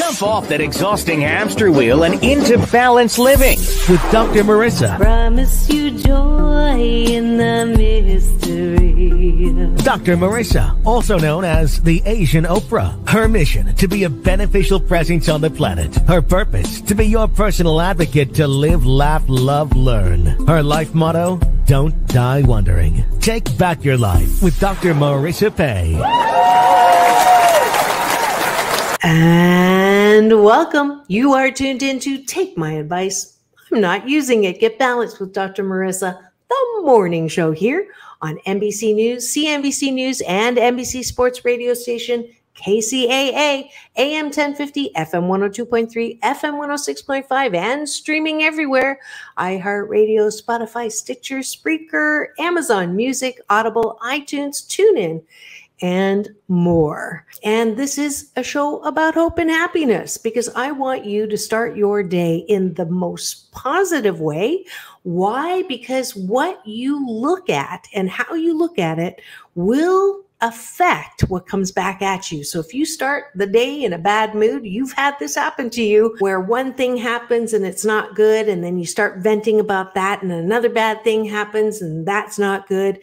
Jump off that exhausting hamster wheel and into balanced living with Dr. Marissa. Promise you joy in the mystery. Dr. Marissa, also known as the Asian Oprah. Her mission, to be a beneficial presence on the planet. Her purpose, to be your personal advocate to live, laugh, love, learn. Her life motto, don't die wondering. Take back your life with Dr. Marissa Pay. And welcome. You are tuned in to Take My Advice. I'm not using it. Get balanced with Dr. Marissa, the morning show here on NBC News, CNBC News, and NBC Sports radio station KCAA, AM 1050, FM 102.3, FM 106.5, and streaming everywhere. iHeartRadio, Spotify, Stitcher, Spreaker, Amazon Music, Audible, iTunes, TuneIn, and more. And this is a show about hope and happiness because I want you to start your day in the most positive way. Why? Because what you look at and how you look at it will affect what comes back at you. So if you start the day in a bad mood, you've had this happen to you where one thing happens and it's not good, and then you start venting about that, and another bad thing happens and that's not good.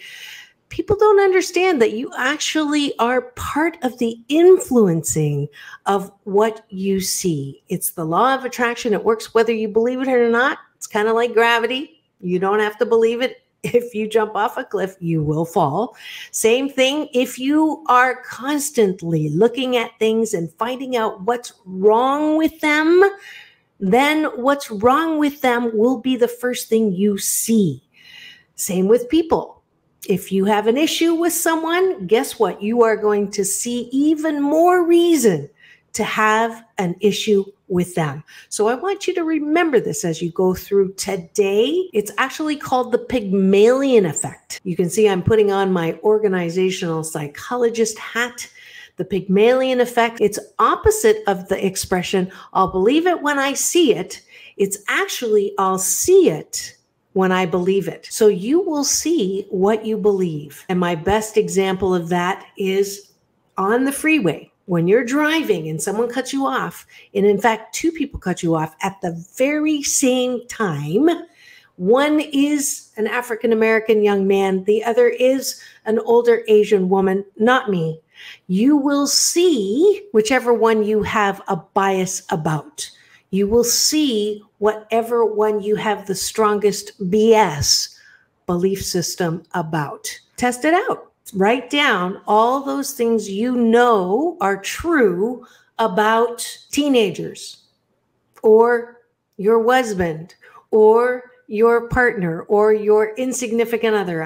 People don't understand that you actually are part of the influencing of what you see. It's the law of attraction. It works whether you believe it or not. It's kind of like gravity. You don't have to believe it. If you jump off a cliff, you will fall. Same thing if you are constantly looking at things and finding out what's wrong with them, then what's wrong with them will be the first thing you see. Same with people. If you have an issue with someone, guess what? You are going to see even more reason to have an issue with them. So I want you to remember this as you go through today. It's actually called the Pygmalion Effect. You can see I'm putting on my organizational psychologist hat. The Pygmalion Effect, it's opposite of the expression, I'll believe it when I see it. It's actually, I'll see it when I believe it. So you will see what you believe. And my best example of that is on the freeway. When you're driving and someone cuts you off, and in fact, two people cut you off at the very same time, one is an African-American young man, the other is an older Asian woman, not me. You will see whichever one you have a bias about. You will see whatever one you have the strongest BS belief system about. Test it out. Write down all those things you know are true about teenagers or your husband or your partner or your significant other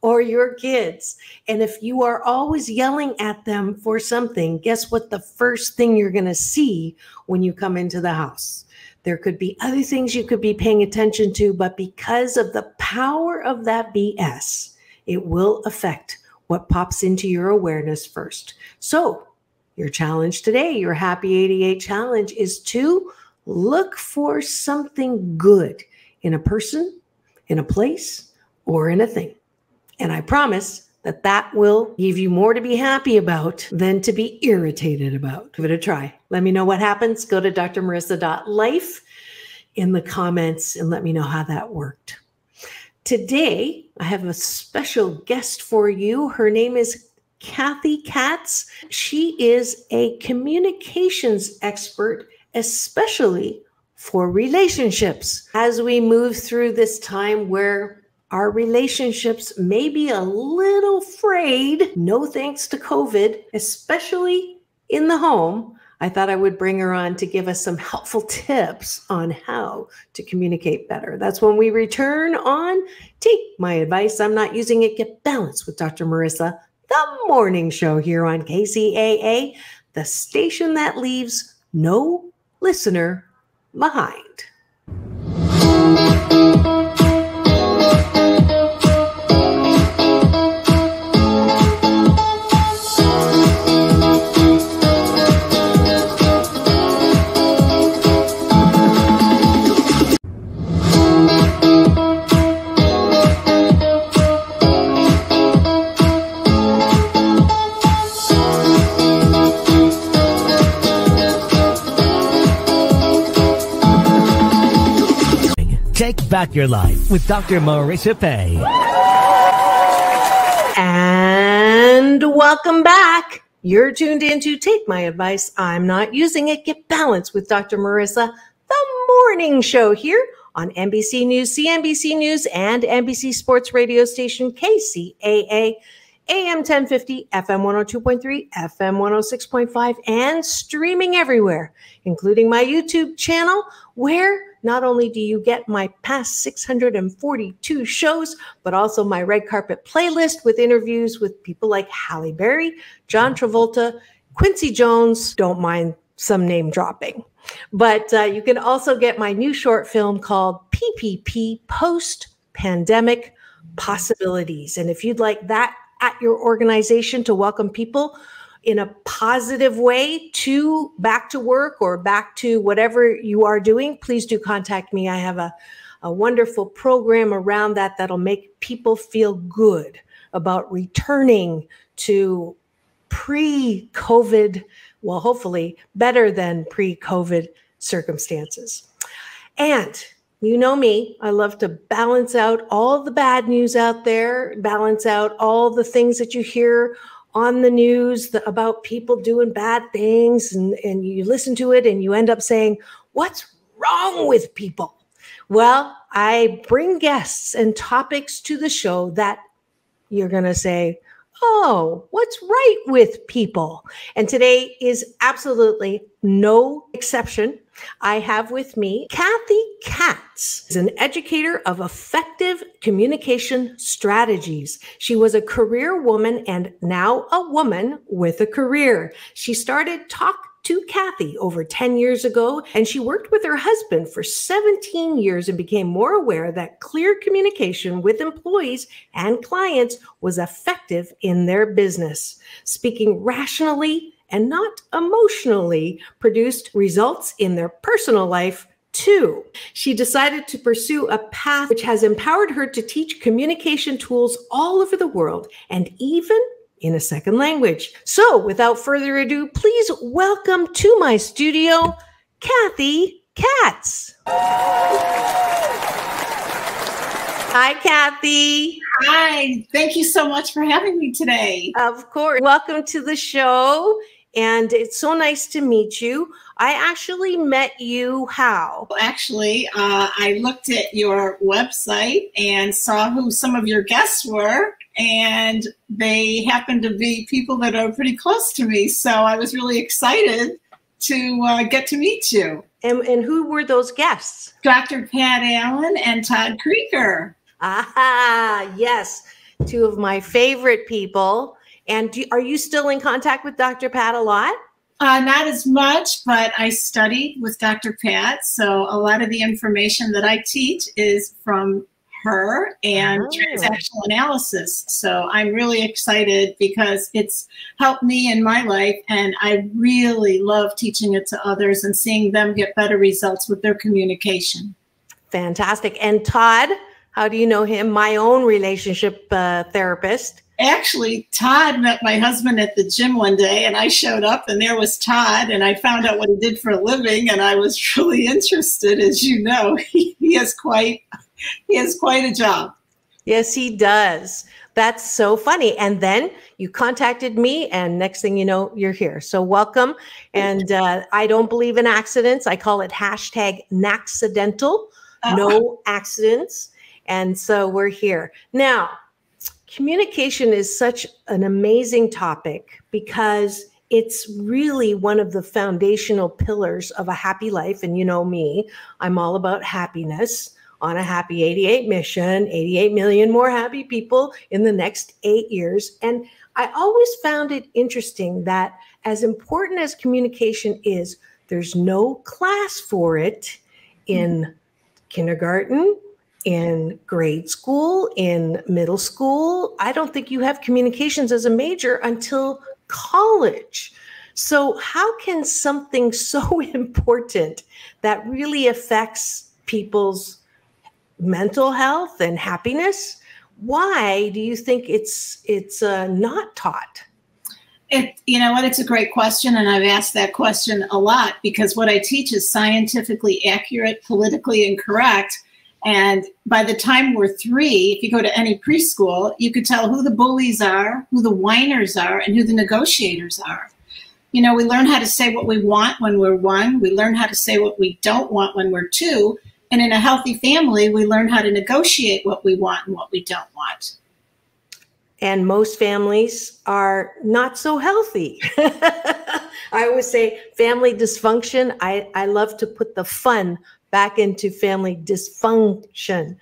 or your kids. And if you are always yelling at them for something, guess what the first thing you're going to see when you come into the house? There could be other things you could be paying attention to, but because of the power of that BS, it will affect what pops into your awareness first. So your challenge today, your Happy 88 challenge, is to look for something good in a person, in a place, or in a thing. And I promise that that will give you more to be happy about than to be irritated about. Give it a try. Let me know what happens. Go to drmarissa.life in the comments and let me know how that worked. Today, I have a special guest for you. Her name is Cathy Katz. She is a communications expert, especially for relationships. As we move through this time where our relationships may be a little frayed, no thanks to COVID, especially in the home, I thought I would bring her on to give us some helpful tips on how to communicate better. That's when we return on Take My Advice. I'm not using it. Get balanced with Dr. Marissa, the morning show here on KCAA, the station that leaves no listener behind. Take Back Your Life with Dr. Marissa Pay. And welcome back. You're tuned in to Take My Advice. I'm not using it. Get balanced with Dr. Marissa, the morning show here on NBC News, CNBC News, and NBC Sports radio station KCAA, AM 1050, FM 102.3, FM 106.5, and streaming everywhere, including my YouTube channel, where not only do you get my past 642 shows, but also my red carpet playlist with interviews with people like Halle Berry, John Travolta, Quincy Jones, don't mind some name dropping. But you can also get my new short film called PPP, Post-Pandemic Possibilities. And if you'd like that at your organization to welcome people in a positive way to back to work or back to whatever you are doing, please do contact me. I have a wonderful program around that that'll make people feel good about returning to pre-COVID, well, hopefully better than pre-COVID circumstances. And you know me, I love to balance out all the bad news out there, balance out all the things that you hear on the news about people doing bad things, and you listen to it and you end up saying, what's wrong with people? Well, I bring guests and topics to the show that you're going to say, oh, what's right with people? And today is absolutely no exception. I have with me Cathy Katz, is an educator of effective communication strategies. She was a career woman and now a woman with a career. She started Talk to Cathy over 10 years ago, and she worked with her husband for 17 years and became more aware that clear communication with employees and clients was effective in their business. Speaking rationally and not emotionally produced results in their personal life too. She decided to pursue a path which has empowered her to teach communication tools all over the world and even in a second language. So without further ado, please welcome to my studio, Cathy Katz. Hi, Cathy. Hi, thank you so much for having me today. Of course. Welcome to the show. And it's so nice to meet you. I actually met you how? Actually, I looked at your website and saw who some of your guests were, and they happened to be people that are pretty close to me. So I was really excited to get to meet you. And who were those guests? Dr. Pat Allen and Todd Krieger. Ah, yes. Two of my favorite people. And are you still in contact with Dr. Pat a lot? Not as much, but I studied with Dr. Pat. So a lot of the information that I teach is from her and transactional analysis. So I'm really excited because it's helped me in my life, and I really love teaching it to others and seeing them get better results with their communication. Fantastic. And Todd, how do you know him? My own relationship therapist. Actually, Todd met my husband at the gym one day, and I showed up, and there was Todd, and I found out what he did for a living, and I was really interested. As you know, he has quite a job. Yes, he does. That's so funny. And then you contacted me, and next thing you know, you're here. So welcome. And I don't believe in accidents. I call it #Naxcidental, no accidents. And so we're here now. Communication is such an amazing topic because it's really one of the foundational pillars of a happy life. And you know me, I'm all about happiness on a happy 88 mission, 88 million more happy people in the next 8 years. And I always found it interesting that as important as communication is, there's no class for it in kindergarten, in grade school, in middle school. I don't think you have communications as a major until college. So how can something so important that really affects people's mental health and happiness, why do you think it's not taught? You know what? It's a great question, and I've asked that question a lot because what I teach is scientifically accurate, politically incorrect. And by the time we're 3, if you go to any preschool, you could tell who the bullies are, who the whiners are, and who the negotiators are. You know, we learn how to say what we want when we're 1. We learn how to say what we don't want when we're 2. And in a healthy family, we learn how to negotiate what we want and what we don't want. And most families are not so healthy. I always say family dysfunction. I love to put the fun back into family dysfunction.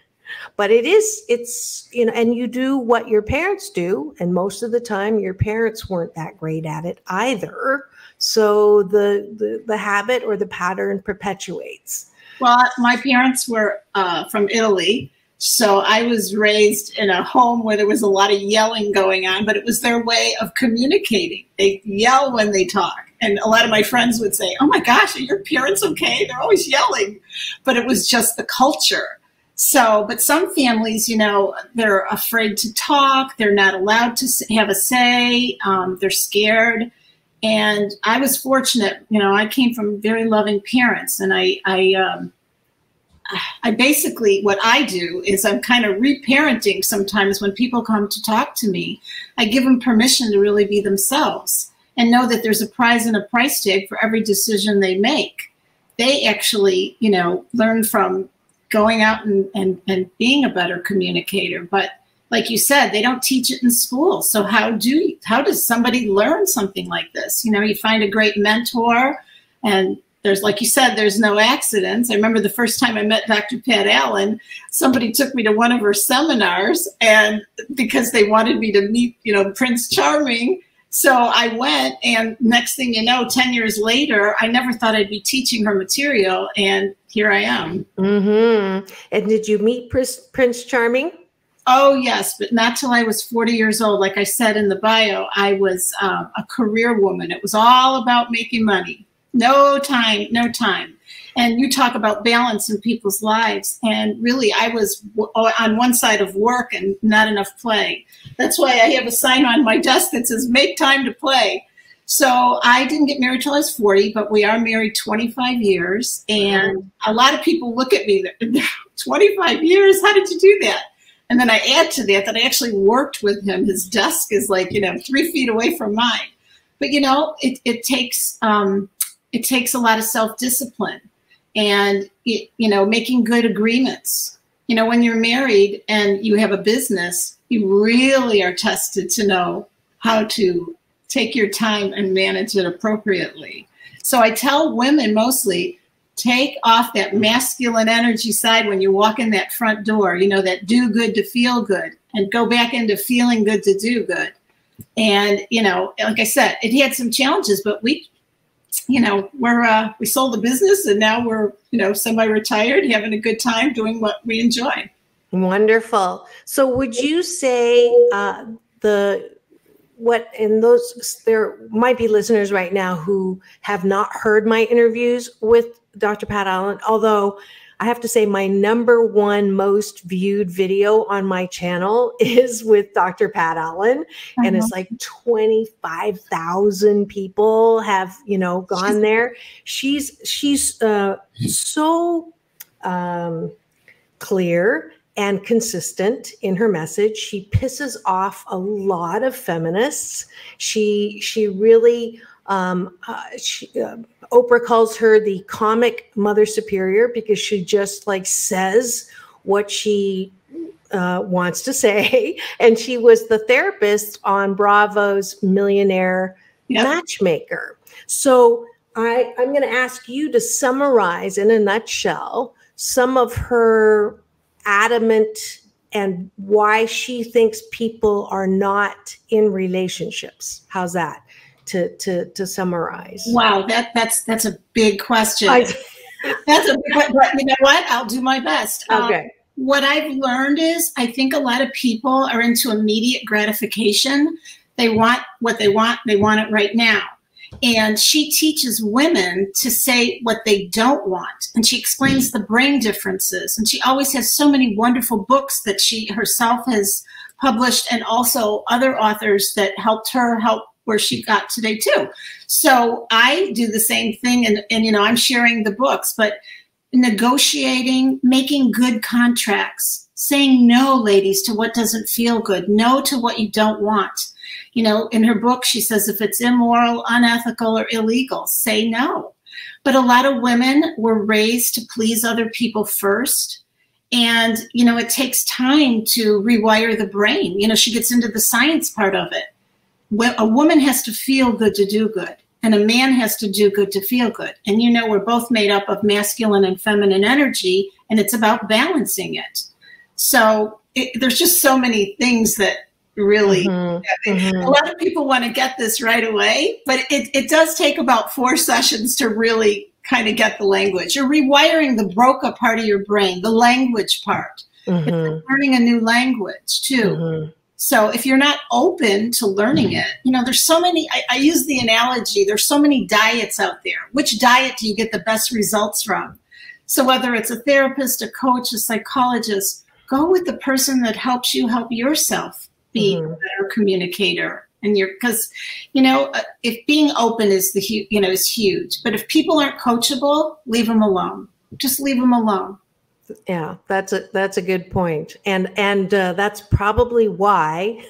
But it's, you know, and you do what your parents do. And most of the time your parents weren't that great at it either. So the habit or the pattern perpetuates. Well, my parents were from Italy. So I was raised in a home where there was a lot of yelling going on, but it was their way of communicating. They yell when they talk. And a lot of my friends would say, oh my gosh, are your parents okay? They're always yelling. But it was just the culture. So, but some families, you know, they're afraid to talk. They're not allowed to have a say. They're scared. And I was fortunate, you know, I came from very loving parents. And I basically, what I do is I'm kind of reparenting sometimes when people come to talk to me. I give them permission to really be themselves and know that there's a prize and a price tag for every decision they make. They actually, you know, learn from going out and being a better communicator. But like you said, they don't teach it in school. So how does somebody learn something like this? You know, you find a great mentor, and there's, like you said, there's no accidents. I remember the first time I met Dr. Pat Allen, somebody took me to one of her seminars, and because they wanted me to meet, you know, Prince Charming. So I went, and next thing you know, 10 years later, I never thought I'd be teaching her material, and here I am. Mm-hmm. And did you meet Prince Charming? Oh, yes, but not till I was 40 years old. Like I said in the bio, I was a career woman. It was all about making money. No time, no time. And you talk about balance in people's lives. And really, I was on one side of work and not enough play. That's why I have a sign on my desk that says, make time to play. So I didn't get married till I was 40, but we are married 25 years. And a lot of people look at me, 25 years, how did you do that? And then I add to that I actually worked with him. His desk is like, you know, 3 feet away from mine. But, you know, it takes a lot of self-discipline and, you know, making good agreements. You know, when you're married and you have a business, you really are tested to know how to take your time and manage it appropriately. So I tell women mostly, take off that masculine energy side when you walk in that front door, you know, that do good to feel good, and go back into feeling good to do good. And, you know, like I said, it had some challenges, but we, you know, we sold the business, and now we're, you know, semi-retired, having a good time doing what we enjoy. Wonderful. So would you say there might be listeners right now who have not heard my interviews with Dr. Pat Allen, although I have to say my #1 most viewed video on my channel is with Dr. Pat Allen. And it's like 25,000 people have, you know, gone there. She's so clear and consistent in her message. She pisses off a lot of feminists. She really, Oprah calls her the comic mother superior because she just like says what she wants to say. And she was the therapist on Bravo's Millionaire Matchmaker. So I'm going to ask you to summarize in a nutshell some of her adamant and why she thinks people are not in relationships. How's that to summarize? Wow, that's a big question. That's a big question, but you know what? I'll do my best. Okay. What I've learned is I think a lot of people are into immediate gratification. They want what they want it right now. And she teaches women to say what they don't want. And she explains the brain differences. And she always has so many wonderful books that she herself has published, and also other authors that helped her help where she got today too. So I do the same thing, and you know, I'm sharing the books, but negotiating, making good contracts, saying no, ladies, to what doesn't feel good, no to what you don't want. You know, in her book, she says, if it's immoral, unethical, or illegal, say no. But a lot of women were raised to please other people first. And, you know, it takes time to rewire the brain. You know, she gets into the science part of it. A woman has to feel good to do good, and a man has to do good to feel good. And, you know, we're both made up of masculine and feminine energy, and it's about balancing it. So there's just so many things that really, a lot of people want to get this right away, but it does take about 4 sessions to really kind of get the language. You're rewiring the broke up part of your brain, the language part. It's like learning a new language too. So if you're not open to learning it, you know, there's so many, I use the analogy, there's so many diets out there. Which diet do you get the best results from? So whether it's a therapist, a coach, a psychologist, go with the person that helps you help yourself be a better communicator. And because, you know, if being open is is huge, but if people aren't coachable, leave them alone. Just leave them alone. Yeah, that's a good point. And that's probably why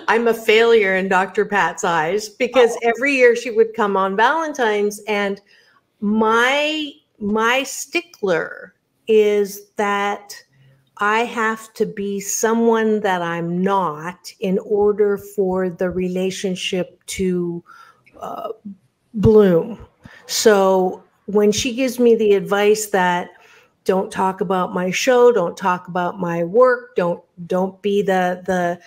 I'm a failure in Dr. Pat's eyes, because every year she would come on Valentine's, and my stickler is that I have to be someone that I'm not in order for the relationship to bloom. So when she gives me the advice that don't talk about my show, don't talk about my work, don't be the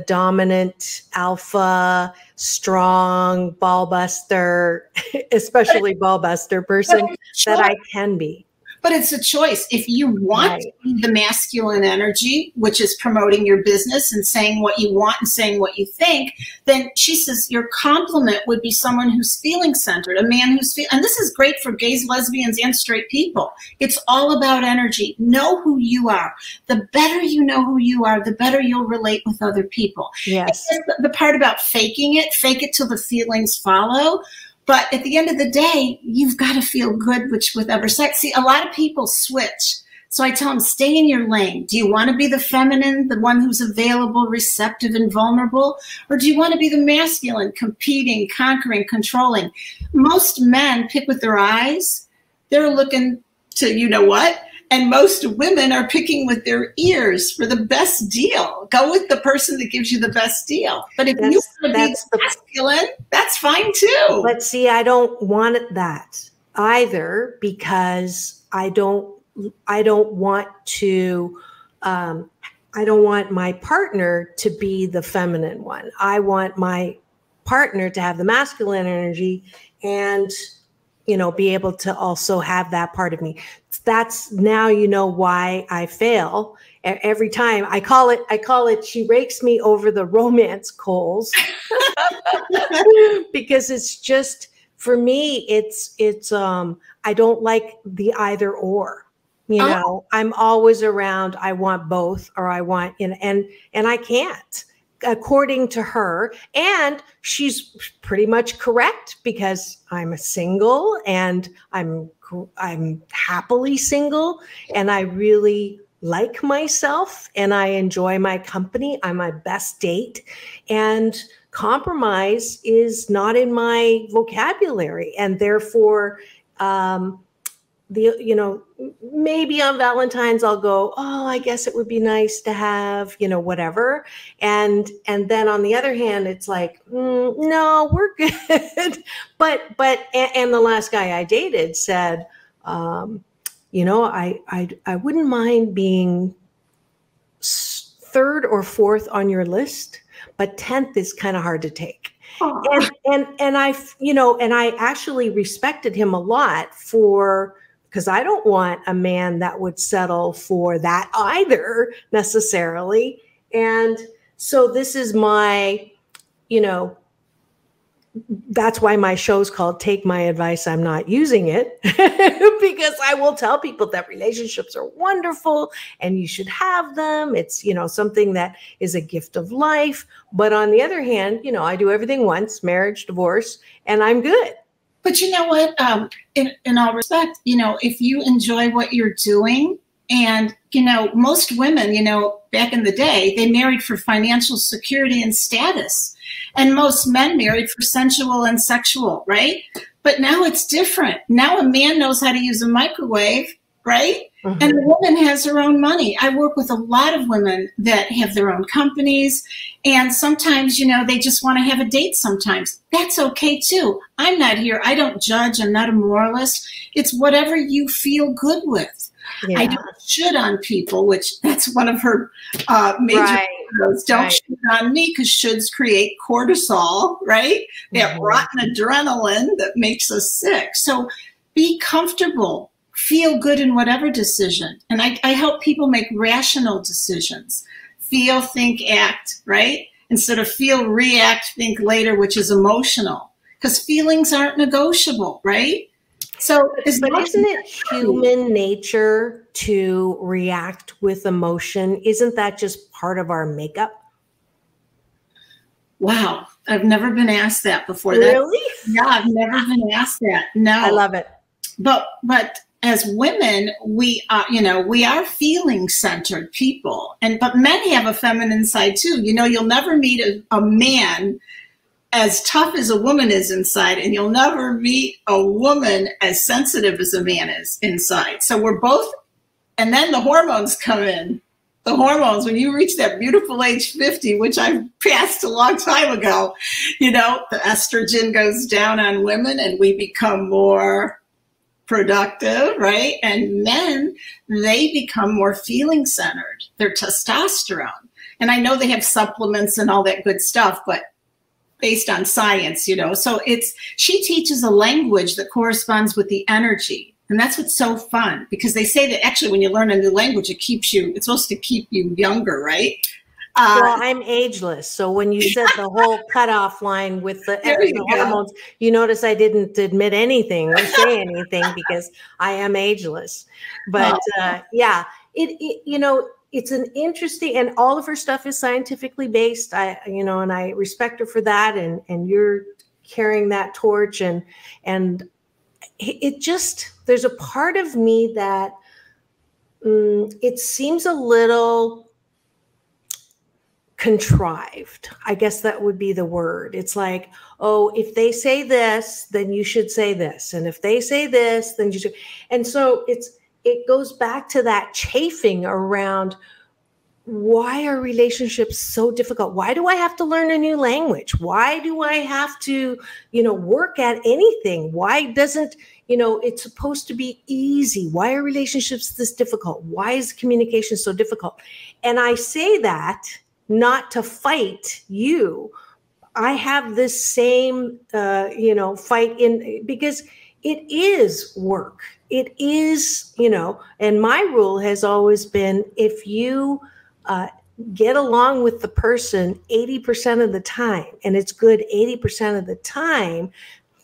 dominant alpha, strong ball buster, especially ball buster person that I can be. But it's a choice. If you want the masculine energy, which is promoting your business and saying what you want and saying what you think, then she says your complement would be someone who's feeling centered, a man who's and this is great for gays, lesbians, and straight people. It's all about energy. Know who you are. The better you know who you are, the better you'll relate with other people. Yes. The part about faking it, fake it till the feelings follow. But at the end of the day, you've got to feel good with whatever sex. See, a lot of people switch. So I tell them, stay in your lane. Do you want to be the feminine, the one who's available, receptive, and vulnerable? Or do you want to be the masculine, competing, conquering, controlling? Most men pick with their eyes. They're looking to you know what? And most women are picking with their ears for the best deal. Go with the person that gives you the best deal. But if you want to be masculine, that's fine too. But see, I don't want that either, because I don't want to, I don't want my partner to be the feminine one. I want my partner to have the masculine energy and, you know, be able to also have that part of me. That's now, you know, why I fail every time. I call it, she rakes me over the romance coals because it's just, for me, it's I don't like the either or, you know, I'm always around. I want both, or I want, and I can't, according to her. And she's pretty much correct, because I'm single and I'm happily single, and I really like myself and I enjoy my company. I'm my best date, and compromise is not in my vocabulary. And therefore, you know, maybe on Valentine's I'll go, oh, I guess it would be nice to have, you know, whatever. And then on the other hand, it's like, no, we're good. but the last guy I dated said, you know, I wouldn't mind being third or fourth on your list, but 10th is kind of hard to take. And I, you know, and I actually respected him a lot because I don't want a man that would settle for that either necessarily. And so this is my, you know, that's why my show's called Take My Advice, I'm Not Using It, because I will tell people that relationships are wonderful and you should have them. It's, you know, something that is a gift of life. But on the other hand, you know, I do everything once, marriage, divorce, and I'm good. But you know what? In all respect, if you enjoy what you're doing, and, most women, back in the day, they married for financial security and status. And most men married for sensual and sexual, right? But now it's different. Now a man knows how to use a microwave, right? Mm-hmm. And a woman has her own money. I work with a lot of women that have their own companies. And sometimes, they just want to have a date sometimes. That's okay too. I'm not here. I don't judge. I'm not a moralist. It's whatever you feel good with. Yeah. I don't should on people, which that's one of her major mottos. Don't should on me, because shoulds create cortisol, right? That rotten adrenaline that makes us sick. So be comfortable, feel good in whatever decision. And I help people make rational decisions. Feel, think, act, right? Instead of feel, react, think later, which is emotional. Because feelings aren't negotiable, right? So, but isn't it human nature to react with emotion? Isn't that just part of our makeup? Wow. I've never been asked that before. Really? Yeah, I've never been asked that. No. I love it. But as women, we are feeling-centered people. But men have a feminine side too. You'll never meet a man as tough as a woman is inside, and you'll never meet a woman as sensitive as a man is inside. So we're both, and then the hormones come in. The hormones, when you reach that beautiful age 50, which I passed a long time ago, the estrogen goes down on women and we become more productive, right? And men, they become more feeling-centered. They're testosterone. And I know they have supplements and all that good stuff, but based on science, so she teaches a language that corresponds with the energy. And that's what's so fun, because they say that actually when you learn a new language, it's supposed to keep you younger, right? Well, I'm ageless. So when you said the whole cutoff line with the hormones, you notice I didn't admit anything or say anything because I am ageless. But it's an interesting, and all of her stuff is scientifically based. And I respect her for that. And you're carrying that torch, and it just, there's a part of me that it seems a little contrived. I guess that would be the word. It's like, oh, if they say this, then you should say this. And if they say this, then you should. And so it goes back to that chafing around, why are relationships so difficult? Why do I have to learn a new language? Why do I have to, work at anything? Why doesn't, it's supposed to be easy? Why are relationships this difficult? Why is communication so difficult? And I say that not to fight you. I have this same, fight because it is work. It is, and my rule has always been, if you get along with the person 80% of the time, and it's good 80% of the time,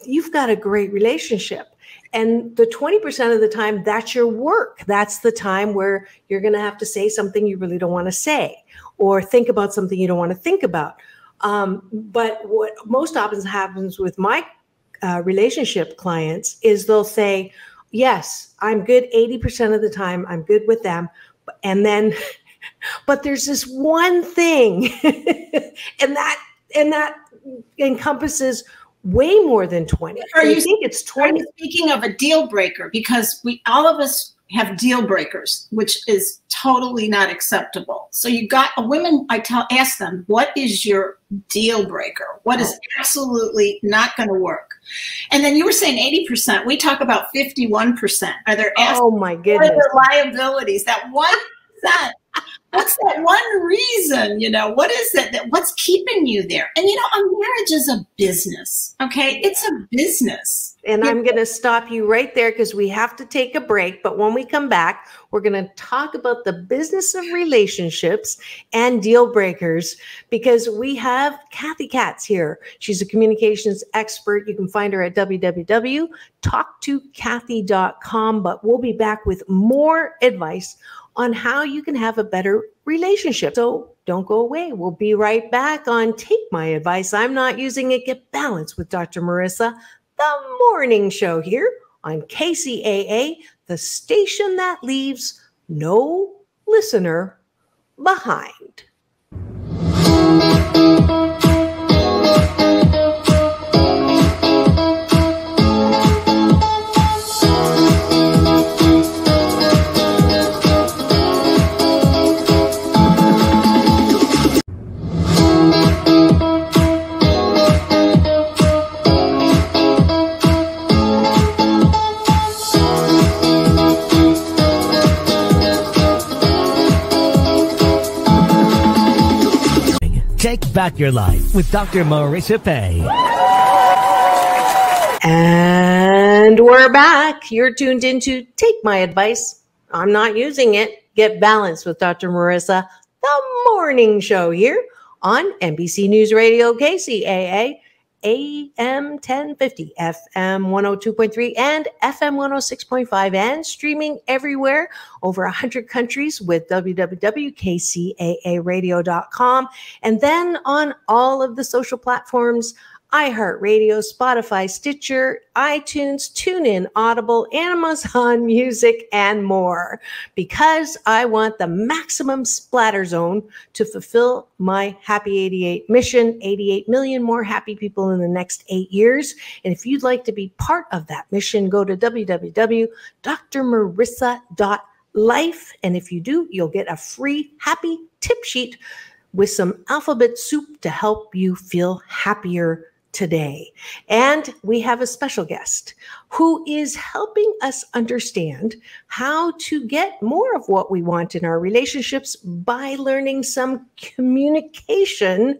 you've got a great relationship. And the 20% of the time, that's your work. That's the time where you're going to have to say something you really don't want to say, or think about something you don't want to think about. But what most often happens with my relationship clients is they'll say, yes, I'm good 80% of the time. I'm good with them. And then, but there's this one thing, and that encompasses way more than 20. Or you think it's 20? Speaking of a deal breaker, because all of us have deal breakers, which is totally not acceptable. So you got a women, ask them, what is your deal breaker? What is absolutely not going to work? And then you were saying 80%. We talk about 51%. Are there? Oh my goodness! What are the liabilities? That 1%. What's that one reason, what is it what's keeping you there? And, a marriage is a business, okay? It's a business. And I'm going to stop you right there because we have to take a break. But when we come back, we're going to talk about the business of relationships and deal breakers, because we have Cathy Katz here. She's a communications expert. You can find her at www.talktocathy.com. But we'll be back with more advice on how you can have a better relationship. So don't go away. We'll be right back on Take My Advice. I'm Not Using It. Get Balanced with Dr. Marissa. the morning show here on KCAA, the station that leaves no listener behind. Take back your life with Dr. Marissa Pay. And we're back. You're tuned into Take My Advice. I'm not using it. Get balanced with Dr. Marissa, the morning show here on NBC News Radio, KCAA, AM 1050, FM 102.3, and FM 106.5, and streaming everywhere, over 100 countries with www.kcaaradio.com, and then on all of the social platforms, iHeartRadio, Spotify, Stitcher, iTunes, TuneIn, Audible, Amazon Music, and more. Because I want the maximum splatter zone to fulfill my Happy 88 mission, 88 million more happy people in the next 8 years. And if you'd like to be part of that mission, go to www.drmarissa.life. And if you do, you'll get a free happy tip sheet with some alphabet soup to help you feel happier today. And we have a special guest who is helping us understand how to get more of what we want in our relationships by learning some communication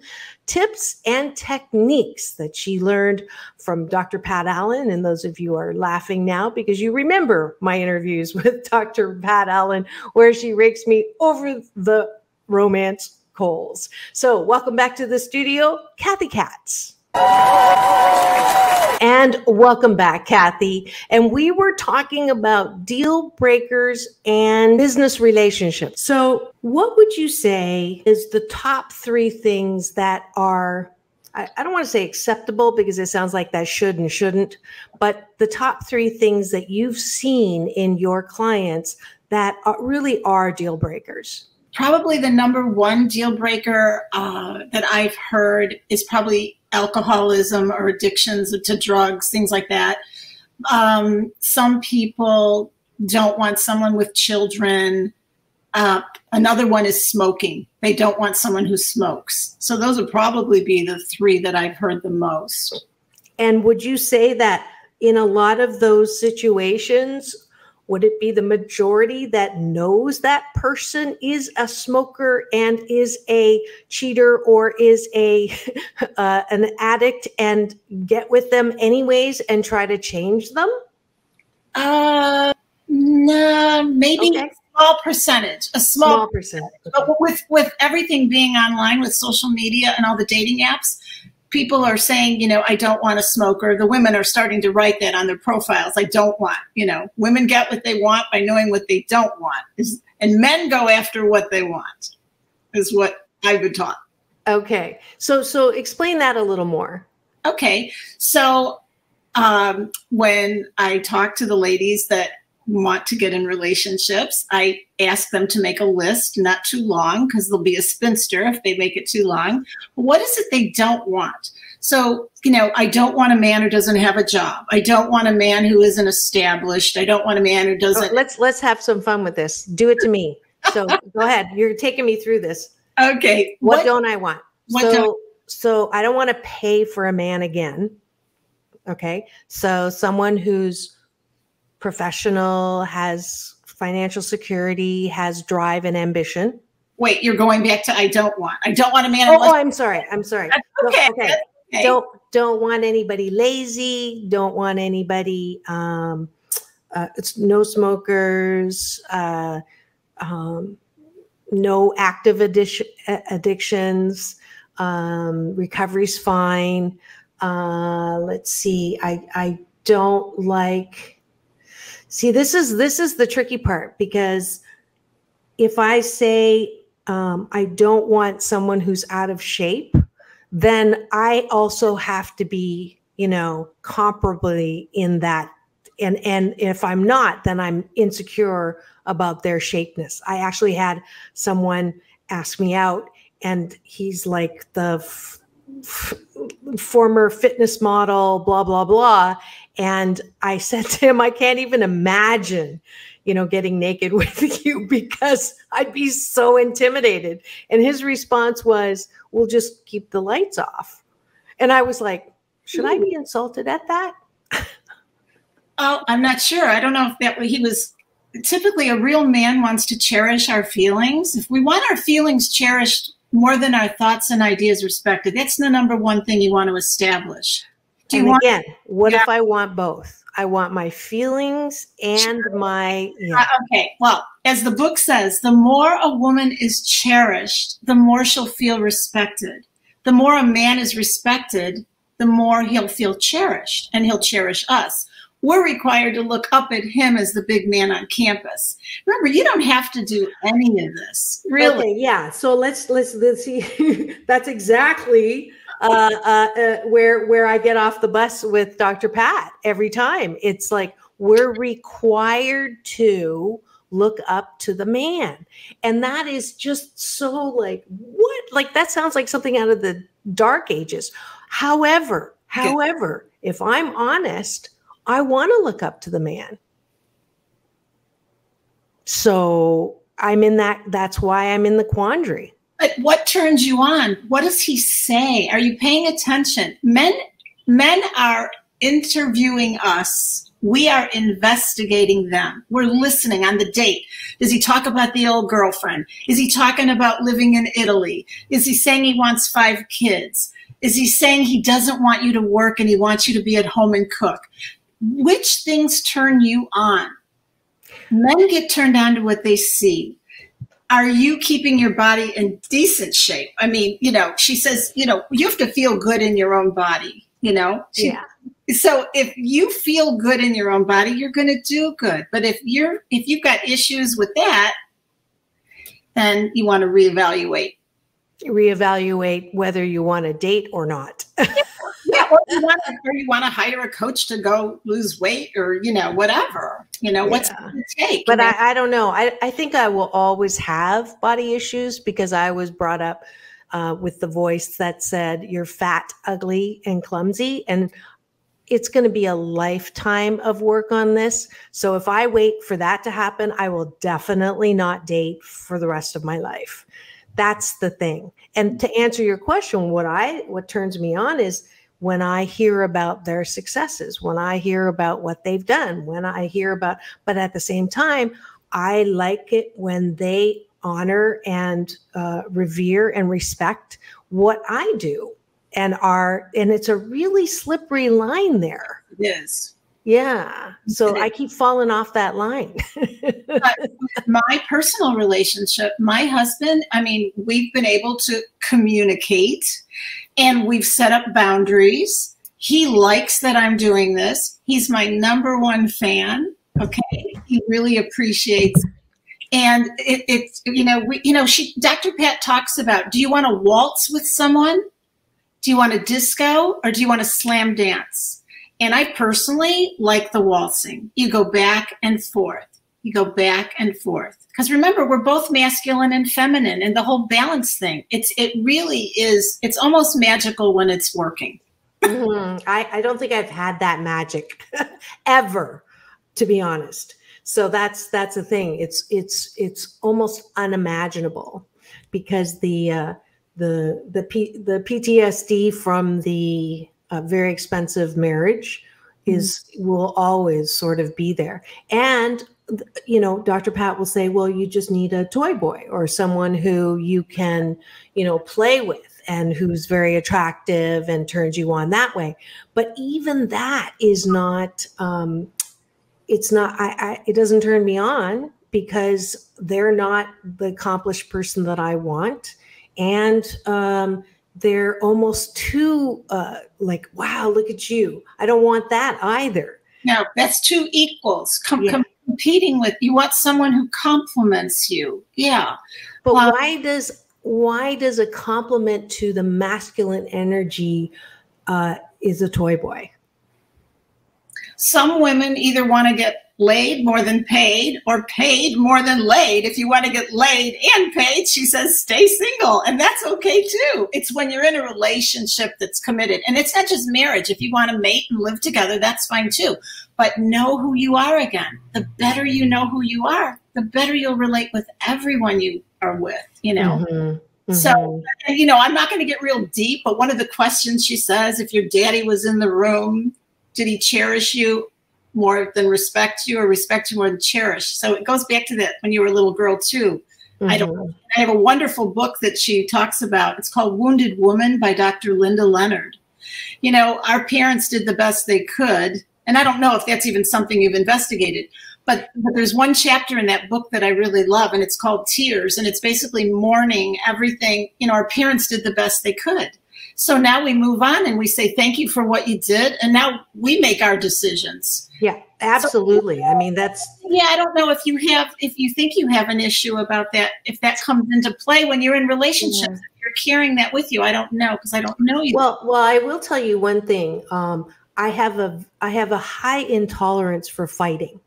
tips and techniques that she learned from Dr. Pat Allen. And those of you are laughing now because you remember my interviews with Dr. Pat Allen, where she rakes me over the romance coals. So welcome back to the studio, Cathy Katz. And welcome back, Cathy. And we were talking about deal breakers and business relationships. So what would you say is the top 3 things that are, I don't want to say acceptable because it sounds like that should and shouldn't, but the top 3 things that you've seen in your clients that really are deal breakers? Probably the number one deal breaker that I've heard is probably alcoholism or addictions to drugs, things like that. Some people don't want someone with children. Another one is smoking. They don't want someone who smokes. So those would probably be the 3 that I've heard the most. And would you say that in a lot of those situations, would it be the majority that knows that person is a smoker and is a cheater or is an addict and get with them anyways and try to change them? No, maybe Okay. a small percentage. A small percentage. But with everything being online, with social media and all the dating apps, people are saying, I don't want a smoker. The women are starting to write that on their profiles. I don't want, women get what they want by knowing what they don't want. And men go after what they want, is what I've been taught. Okay. So explain that a little more. Okay. So when I talk to the ladies that want to get in relationships, I ask them to make a list, not too long, because they'll be a spinster if they make it too long. What is it they don't want? So, I don't want a man who doesn't have a job. I don't want a man who isn't established. I don't want a man who doesn't. Let's have some fun with this. Do it to me. So go ahead. You're taking me through this. Okay. What don't I want? So I don't want to pay for a man again. Okay. So someone who's professional, has financial security, has drive and ambition. Wait, you're going back to I don't want a man. I'm sorry. Okay. Okay. Don't want anybody lazy. Don't want anybody. It's no smokers. No active addictions. Recovery's fine. Let's see. I don't like. See, this is the tricky part, because if I say I don't want someone who's out of shape, then I also have to be comparably in that. And if I'm not, then I'm insecure about their shapeness. I actually had someone ask me out, and he's like the former fitness model, blah, blah, blah. And I said to him, I can't even imagine, getting naked with you because I'd be so intimidated. And his response was, we'll just keep the lights off. And I was like, should I be insulted at that? Oh, I'm not sure. I don't know if that he was. Typically, a real man wants to cherish our feelings. If we want our feelings cherished more than our thoughts and ideas respected, that's the number one thing you want to establish. What if I want both? I want my feelings and my... Yeah. Okay, well, as the book says, the more a woman is cherished, the more she'll feel respected. The more a man is respected, the more he'll feel cherished, and he'll cherish us. We're required to look up at him as the big man on campus. Remember, you don't have to do any of this, really. Okay, yeah. So let's see. That's exactly where I get off the bus with Dr. Pat every time. It's like we're required to look up to the man, and that is just so like what? Like that sounds like something out of the Dark Ages. However, if I'm honest, I want to look up to the man. So I'm in that's why I'm in the quandary. But what turns you on? What does he say? Are you paying attention? Men are interviewing us. We are investigating them. We're listening on the date. Does he talk about the old girlfriend? Is he talking about living in Italy? Is he saying he wants 5 kids? Is he saying he doesn't want you to work and he wants you to be at home and cook? Which things turn you on? Men get turned on to what they see. Are you keeping your body in decent shape? I mean, she says, you have to feel good in your own body, Yeah. So if you feel good in your own body, you're going to do good. But if you've got issues with that, then you want to reevaluate. Reevaluate whether you want to date or not. Yeah, or you want to hire a coach to go lose weight or, whatever, what's it going to take? But I don't know. I think I will always have body issues because I was brought up with the voice that said, you're fat, ugly, and clumsy. And it's going to be a lifetime of work on this. So if I wait for that to happen, I will definitely not date for the rest of my life. That's the thing. And to answer your question, what turns me on is when I hear about their successes, when I hear about what they've done, when I hear about, but at the same time, I like it when they honor and revere and respect what I do and it's a really slippery line there. It is. Yeah. So I keep falling off that line. But my personal relationship, my husband, we've been able to communicate and we've set up boundaries. He likes that I'm doing this. He's my #1 fan. Okay. He really appreciates it. And Dr. Pat talks about, do you want to waltz with someone? Do you want to disco or do you want to slam dance? And I personally like the waltzing. You go back and forth. You go back and forth. Because remember, we're both masculine and feminine and the whole balance thing. It really is, it's almost magical when it's working. Mm-hmm. I don't think I've had that magic ever, to be honest. So that's the thing. It's almost unimaginable because the PTSD from the very expensive marriage will always sort of be there. And, Dr. Pat will say, well, you just need a toy boy or someone who you can, play with and who's very attractive and turns you on that way. But even that is not, it doesn't turn me on because they're not the accomplished person that I want. And, they're almost too like, wow, look at you. I don't want that either. No, that's two equals competing with. You want someone who compliments you. Yeah. But why does a compliment to the masculine energy is a toy boy. Some women either want to get laid more than paid or paid more than laid. If you want to get laid and paid, she says, stay single. And that's okay too. It's when you're in a relationship that's committed. And it's not just marriage. If you want to mate and live together, that's fine too. But know who you are again. The better you know who you are, the better you'll relate with everyone you are with, you know. Mm-hmm. So, you know, I'm not going to get real deep, but one of the questions she says, if your daddy was in the room, did he cherish you more than respect you, or respect you more than cherish? So it goes back to that when you were a little girl too. I have a wonderful book that she talks about. It's called Wounded Woman by Dr. Linda Leonard. You know, our parents did the best they could. And I don't know if that's even something you've investigated, but there's one chapter in that book that I really love, and it's called Tears. And it's basically mourning everything. You know, our parents did the best they could. So now we move on and we say, thank you for what you did. And now we make our decisions. Yeah, absolutely. I mean, that's. Yeah, I don't know if you think you have an issue about that, if that comes into play when you're in relationships, if you're carrying that with you. I don't know, because I don't know you. Well, I will tell you one thing. I have a high intolerance for fighting.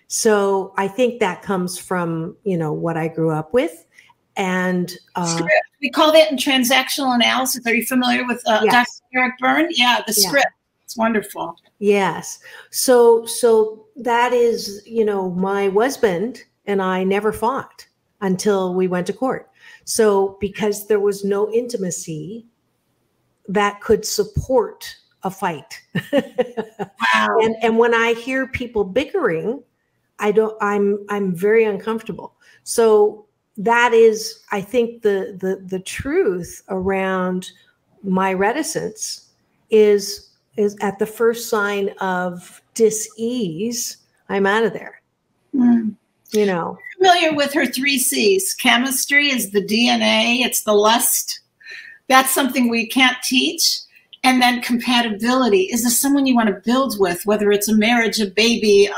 So I think that comes from, you know, what I grew up with. And we call that in transactional analysis. Are you familiar with yes. Dr. Eric Byrne? Yeah, the script. It's wonderful. Yes. So that is, you know, my husband and I never fought until we went to court. So because there was no intimacy that could support a fight. Wow. And when I hear people bickering, I'm very uncomfortable. So that is, I think, the truth around my reticence is at the first sign of dis-ease, I'm out of there. You know, familiar with her 3 C's. Chemistry is the DNA. It's the lust. That's something we can't teach. And then compatibility. Is this someone you want to build with, whether it's a marriage, a baby,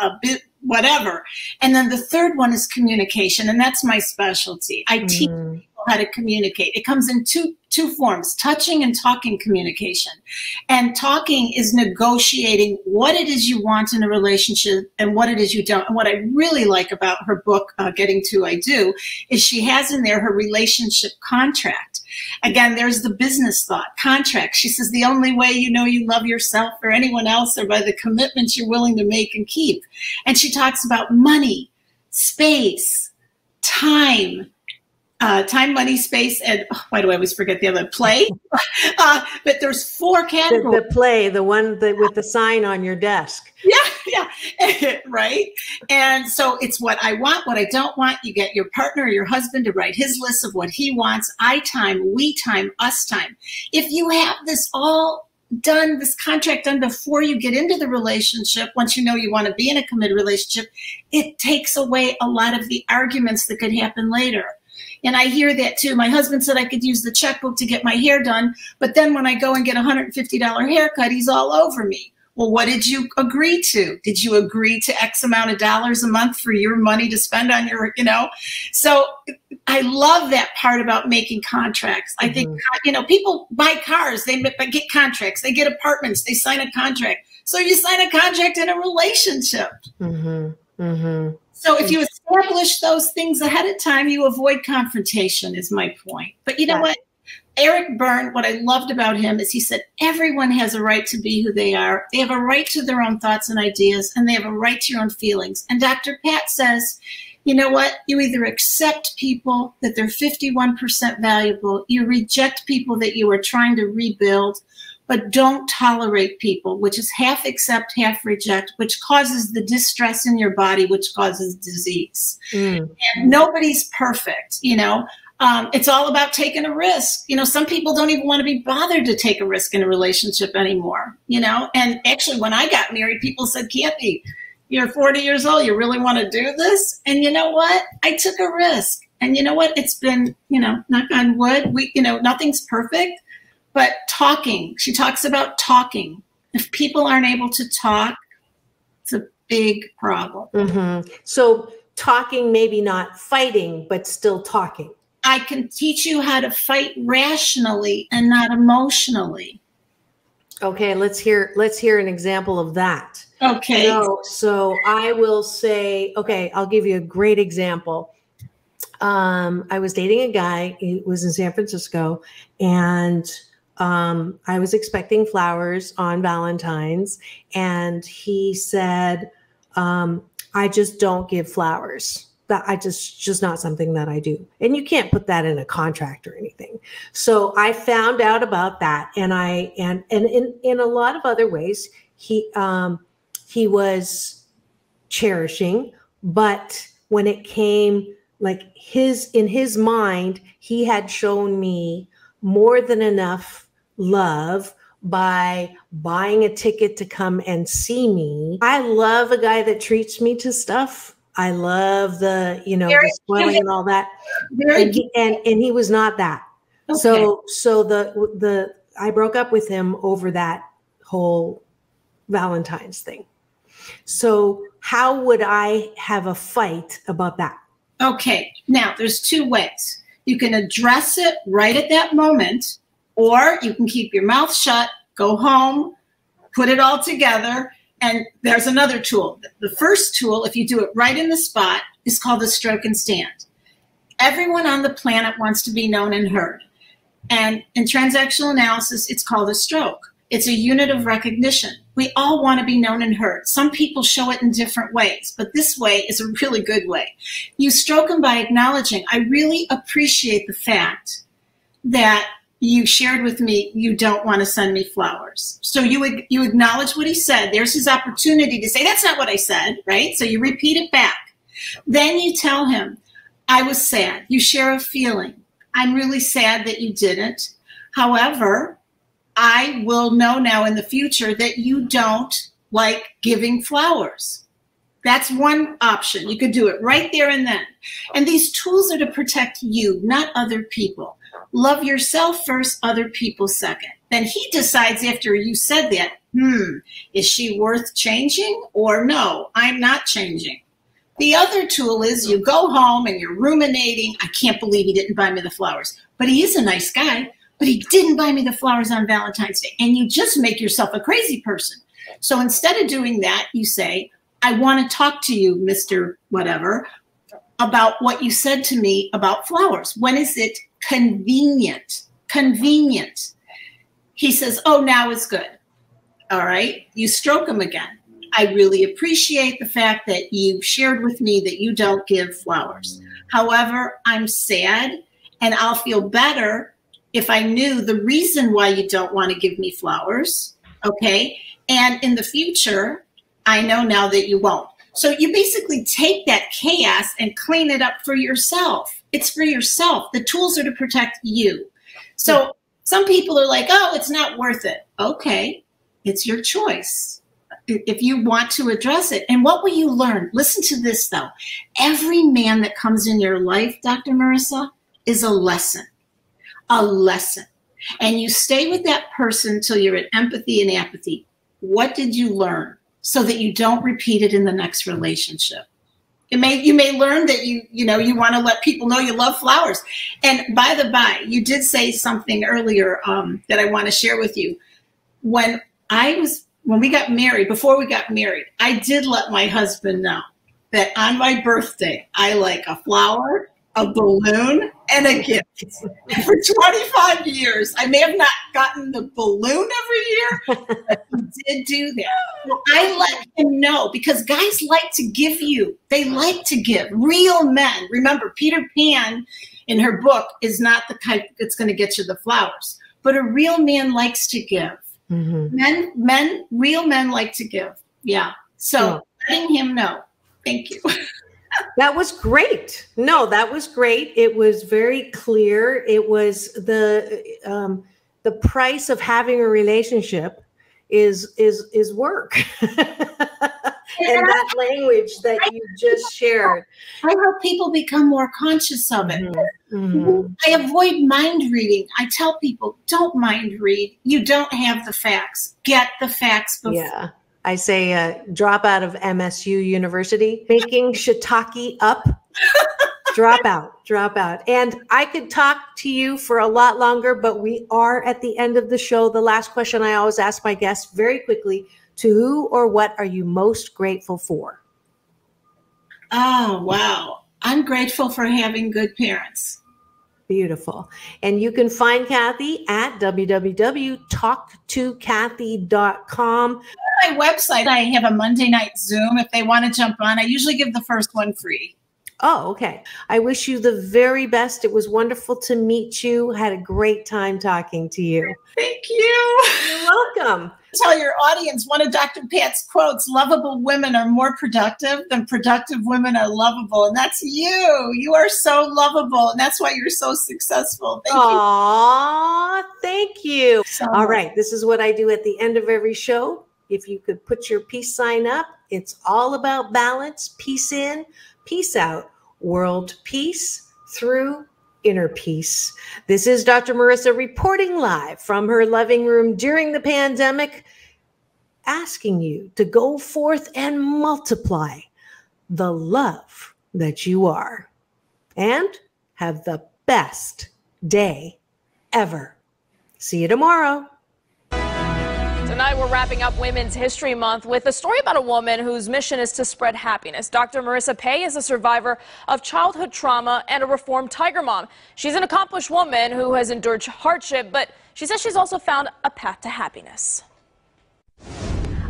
whatever. And then the third one is communication. And that's my specialty. I teach people how to communicate. It comes in two forms, touching and talking communication. And talking is negotiating what it is you want in a relationship and what it is you don't. And what I really like about her book, Getting to I Do, is she has in there her relationship contract. Again, there's the business thought, contract. She says the only way you know you love yourself or anyone else are by the commitments you're willing to make and keep. And she talks about money, space, time, money, space, and why do I always forget the other? Play. But there's 4 categories. The play, the one with the sign on your desk. Yeah, right. And so it's what I want, what I don't want. You get your partner or your husband to write his list of what he wants. I time, we time, us time. If you have this all done, this contract done before you get into the relationship, once you know you want to be in a committed relationship, it takes away a lot of the arguments that could happen later. And I hear that too. My husband said I could use the checkbook to get my hair done, but then when I go and get a $150 haircut, he's all over me. Well, what did you agree to? Did you agree to X amount of dollars a month for your money to spend on your, you know? So I love that part about making contracts. I think, you know, people buy cars, they get contracts, they get apartments, they sign a contract. So you sign a contract in a relationship. So if you establish those things ahead of time, you avoid confrontation, is my point. But you know what? Eric Byrne, what I loved about him is he said, everyone has a right to be who they are. They have a right to their own thoughts and ideas, and they have a right to your own feelings. And Dr. Pat says, you know what? You either accept people that they're 51% valuable, you reject people that you are trying to rebuild, but don't tolerate people, which is half accept, half reject, which causes the distress in your body, which causes disease. And nobody's perfect, you know. It's all about taking a risk. You know, some people don't even want to be bothered to take a risk in a relationship anymore, you know. And actually, when I got married, people said, Cathy, you're 40 years old. You really want to do this? And you know what? I took a risk. And you know what? It's been, you know, knock on wood. You know, nothing's perfect. But talking, she talks about talking. If people aren't able to talk, it's a big problem. So talking, maybe not fighting, but still talking. I can teach you how to fight rationally and not emotionally. Okay, let's hear an example of that. Okay. So I will say, okay, I'll give you a great example. I was dating a guy. He was in San Francisco, and I was expecting flowers on Valentine's, and he said, I just don't give flowers. That I just not something that I do. And you can't put that in a contract or anything. So I found out about that, and in a lot of other ways, he was cherishing, but when it came, like, in his mind, he had shown me more than enough love by buying a ticket to come and see me. I love a guy that treats me to stuff. I love the spoiling and all that. And he was not that. Okay. So I broke up with him over that whole Valentine's thing. So how would I have a fight about that? Okay. Now there's two ways. You can address it right at that moment, or you can keep your mouth shut, go home, put it all together. And there's another tool. The first tool, if you do it right in the spot, is called the stroke and stand. Everyone on the planet wants to be known and heard. And in transactional analysis, it's called a stroke. It's a unit of recognition. We all want to be known and heard. Some people show it in different ways, but this way is a really good way. You stroke them by acknowledging, I really appreciate the fact that you shared with me you don't want to send me flowers. So you acknowledge what he said. There's his opportunity to say, that's not what I said, right? So you repeat it back. Then you tell him, I was sad. You share a feeling. I'm really sad that you didn't. However, I will know now in the future that you don't like giving flowers. That's one option. You could do it right there and then. And these tools are to protect you, not other people. Love yourself first, other people second. Then he decides after you said that, is she worth changing or no, I'm not changing. The other tool is you go home and you're ruminating. I can't believe he didn't buy me the flowers, but he is a nice guy, but he didn't buy me the flowers on Valentine's Day. And you just make yourself a crazy person. So instead of doing that, you say, I want to talk to you, Mr. Whatever, about what you said to me about flowers. When is it convenient? Convenient. He says, oh, now it's good. All right. You stroke him again. I really appreciate the fact that you shared with me that you don't give flowers. However, I'm sad, and I'll feel better if I knew the reason why you don't want to give me flowers. Okay. And in the future, I know now that you won't. So you basically take that chaos and clean it up for yourself. It's for yourself. The tools are to protect you. So some people are like, oh, it's not worth it. Okay, it's your choice if you want to address it. And what will you learn? Listen to this, though. Every man that comes in your life, Dr. Marissa, is a lesson. A lesson. And you stay with that person until you're at empathy and apathy. What did you learn? So that you don't repeat it in the next relationship. You may learn that you want to let people know you love flowers. And by the by, you did say something earlier that I want to share with you. When we got married, before we got married, I did let my husband know that on my birthday, I like a flower, a balloon, and a gift. For 25 years, I may have not gotten the balloon every year, but he did do that. Well, I let him know because guys like to give you. They like to give. Real men. Remember, Peter Pan in her book is not the type that's going to get you the flowers, but a real man likes to give. Mm-hmm. Real men like to give. Yeah. So letting him know. Thank you. That was great. No, that was great. It was very clear. It was the price of having a relationship is work. And that language that you just shared. I hope people become more conscious of it. Mm-hmm. I avoid mind reading. I tell people, don't mind read. You don't have the facts. Get the facts before. Yeah. I say drop out of MSU University, making shiitake up Drop out, drop out. And I could talk to you for a lot longer, but we are at the end of the show. The last question I always ask my guests very quickly: to who or what are you most grateful for? Oh, wow. I'm grateful for having good parents. Beautiful. And you can find Cathy at www.talktocathy.com. My website, I have a Monday night Zoom if they want to jump on. I usually give the first one free. Oh, okay. I wish you the very best. It was wonderful to meet you. Had a great time talking to you. Thank you. You're welcome. Tell your audience one of Dr. Pat's quotes: lovable women are more productive than productive women are lovable. And that's you. You are so lovable. And that's why you're so successful. Thank you. Aww, thank you. So All right. This is what I do at the end of every show. If you could put your peace sign up, it's all about balance. Peace in, peace out. World peace through inner peace. This is Dr. Marissa reporting live from her living room during the pandemic, asking you to go forth and multiply the love that you are, and have the best day ever. See you tomorrow. Tonight, we're wrapping up Women's History Month with a story about a woman whose mission is to spread happiness. Dr. Marissa Pei is a survivor of childhood trauma and a reformed tiger mom. She's an accomplished woman who has endured hardship, but she says she's also found a path to happiness.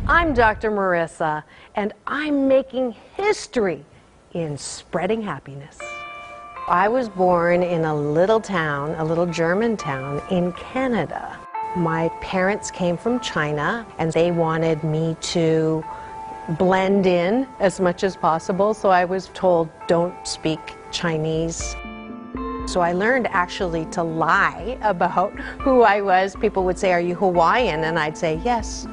I'm Dr. Marissa, and I'm making history in spreading happiness. I was born in a little town, a little German town in Canada. My parents came from China, and they wanted me to blend in as much as possible, so I was told, don't speak Chinese. So I learned actually to lie about who I was. People would say, are you Hawaiian? And I'd say, yes,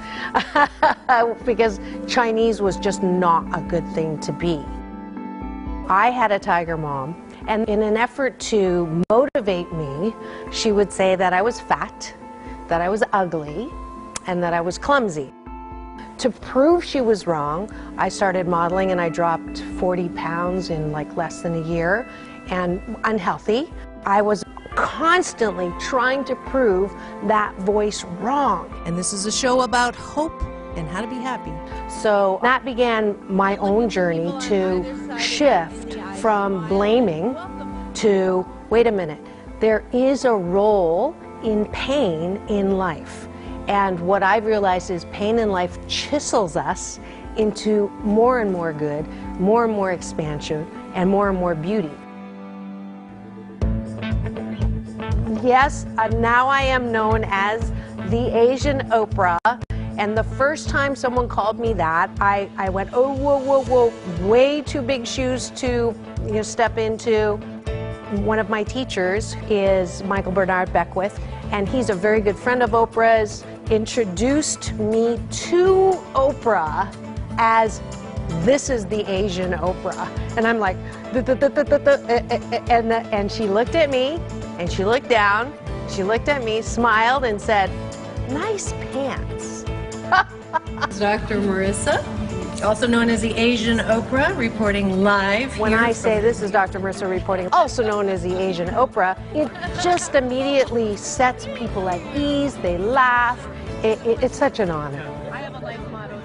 because Chinese was just not a good thing to be. I had a tiger mom, and in an effort to motivate me, she would say that I was fat, that I was ugly, and that I was clumsy. To prove she was wrong, I started modeling, and I dropped 40 pounds in like less than a year, and unhealthy. I was constantly trying to prove that voice wrong. And this is a show about hope and how to be happy. So that began my own journey to shift from blaming to, wait a minute, there is a role in pain in life. And what I've realized is pain in life chisels us into more and more good, more and more expansion, and more beauty. Yes, now I am known as the Asian Oprah. And the first time someone called me that, I went, oh, whoa, way too big shoes to step into. One of my teachers is Michael Bernard Beckwith, and he's a very good friend of Oprah's, introduced me to Oprah as, this is the Asian Oprah. And I'm like, and she looked at me, and she looked down, she looked at me, smiled, and said, nice pants. Dr. Marissa, also known as the Asian Oprah, reporting live. When I say this is Dr. Marissa reporting, also known as the Asian Oprah, it just immediately sets people at ease. They laugh. It's such an honor. I have a life motto.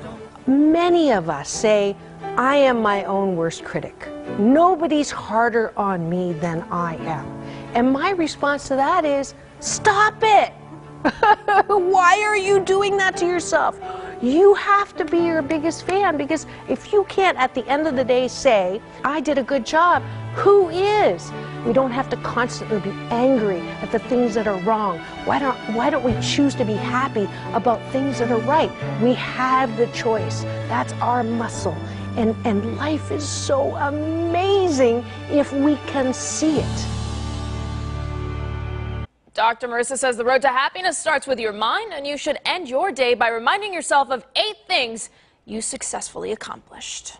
Many of us say, I am my own worst critic. Nobody's harder on me than I am. And my response to that is, stop it. Why are you doing that to yourself? You have to be your biggest fan, because if you can't at the end of the day say, I did a good job, who is? We don't have to constantly be angry at the things that are wrong. Why don't we choose to be happy about things that are right? We have the choice. That's our muscle. And life is so amazing if we can see it. Dr. Marissa says the road to happiness starts with your mind, and you should end your day by reminding yourself of 8 things you successfully accomplished.